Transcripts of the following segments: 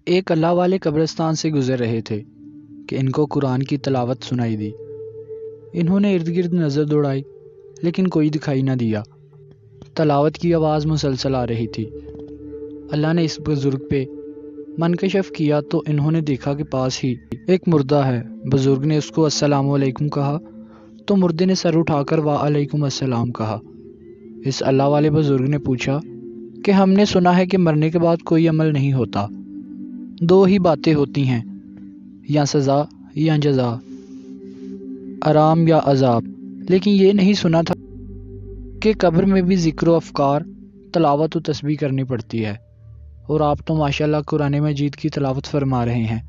ایک اللہ والے قبرستان سے گزر رہے تھے کہ ان کو قرآن کی تلاوت سنائی دی۔ انہوں نے ارد گرد نظر دوڑائی لیکن کوئی دکھائی نہ دیا۔ تلاوت کی آواز مسلسل آ رہی تھی۔ اللہ نے اس بزرگ پہ منکشف کیا تو انہوں نے دیکھا کہ پاس ہی ایک مردہ ہے۔ بزرگ نے اس کو السلام علیکم کہا تو مردے نے سر اٹھا کر وعلیکم السلام کہا۔ اس اللہ والے بزرگ نے پوچھا کہ ہم نے سنا ہے کہ مرنے کے بعد کوئی عمل نہیں ہوتا، دو ہی باتیں ہوتی ہیں، یا سزا یا جزا، آرام یا عذاب، لیکن یہ نہیں سنا تھا کہ قبر میں بھی ذکر و افکار، تلاوت و تسبیح کرنی پڑتی ہے، اور آپ تو ماشاءاللہ قرآن مجید کی تلاوت فرما رہے ہیں۔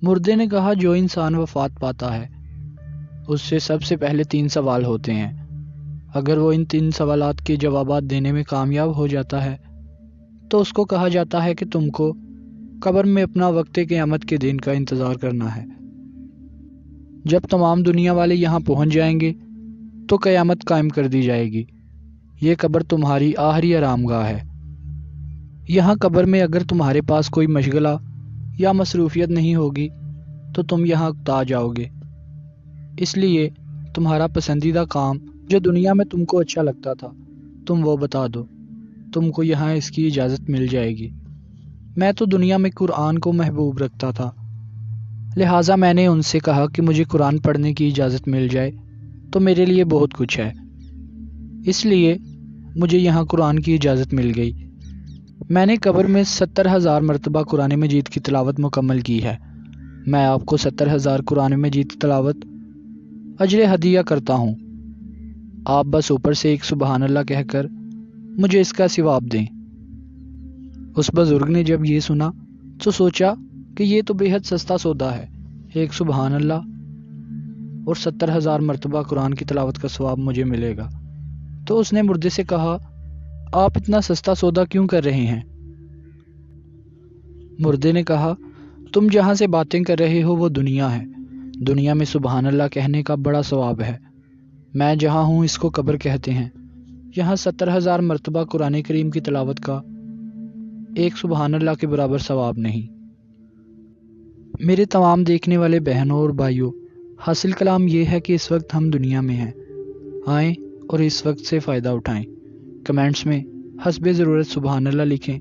مردے نے کہا جو انسان وفات پاتا ہے اس سے سب سے پہلے 3 سوال ہوتے ہیں۔ اگر وہ ان 3 سوالات کے جوابات دینے میں کامیاب ہو جاتا ہے تو اس کو کہا جاتا ہے کہ تم کو قبر میں اپنا وقت قیامت کے دن کا انتظار کرنا ہے۔ جب تمام دنیا والے یہاں پہنچ جائیں گے تو قیامت قائم کر دی جائے گی۔ یہ قبر تمہاری آخری آرام گاہ ہے۔ یہاں قبر میں اگر تمہارے پاس کوئی مشغلہ یا مصروفیت نہیں ہوگی تو تم یہاں اکتا جاؤ گے۔ اس لیے تمہارا پسندیدہ کام جو دنیا میں تم کو اچھا لگتا تھا تم وہ بتا دو، تم کو یہاں اس کی اجازت مل جائے گی۔ میں تو دنیا میں قرآن کو محبوب رکھتا تھا، لہٰذا میں نے ان سے کہا کہ مجھے قرآن پڑھنے کی اجازت مل جائے تو میرے لیے بہت کچھ ہے، اس لیے مجھے یہاں قرآن کی اجازت مل گئی۔ میں نے قبر میں 70,000 مرتبہ قرآن مجید کی تلاوت مکمل کی ہے۔ میں آپ کو 70,000 قرآن مجید کی تلاوت اجر ہدیہ کرتا ہوں، آپ بس اوپر سے ایک سبحان اللہ کہہ کر مجھے اس کا ثواب دیں۔ اس بزرگ نے جب یہ سنا تو سوچا کہ یہ تو بے حد سستا سودا ہے، ایک سبحان اللہ اور 70,000 مرتبہ قرآن کی تلاوت کا ثواب مجھے ملے گا۔ تو اس نے مردے سے کہا آپ اتنا سستا سودا کیوں کر رہے ہیں؟ مردے نے کہا تم جہاں سے باتیں کر رہے ہو وہ دنیا ہے، دنیا میں سبحان اللہ کہنے کا بڑا ثواب ہے۔ میں جہاں ہوں اس کو قبر کہتے ہیں، یہاں 70,000 مرتبہ قرآن کریم کی تلاوت کا ایک سبحان اللہ کے برابر ثواب نہیں۔ میرے تمام دیکھنے والے بہنوں اور بھائیوں، حاصل کلام یہ ہے کہ اس وقت ہم دنیا میں ہیں، آئیں اور اس وقت سے فائدہ اٹھائیں۔ کمنٹس میں حسب ضرورت سبحان اللہ لکھیں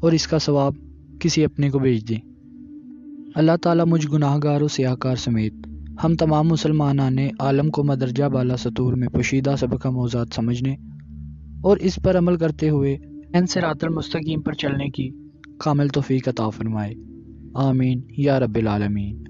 اور اس کا ثواب کسی اپنے کو بھیج دیں۔ اللہ تعالیٰ مجھ گناہ گار و سیاہ کار سمیت ہم تمام مسلمانان عالم کو مدرجہ بالا سطور میں پوشیدہ سبق موضوعات سمجھنے اور اس پر عمل کرتے ہوئے صراط المستقیم پر چلنے کی کامل توفیق عطا فرمائے۔ آمین یا رب العالمین۔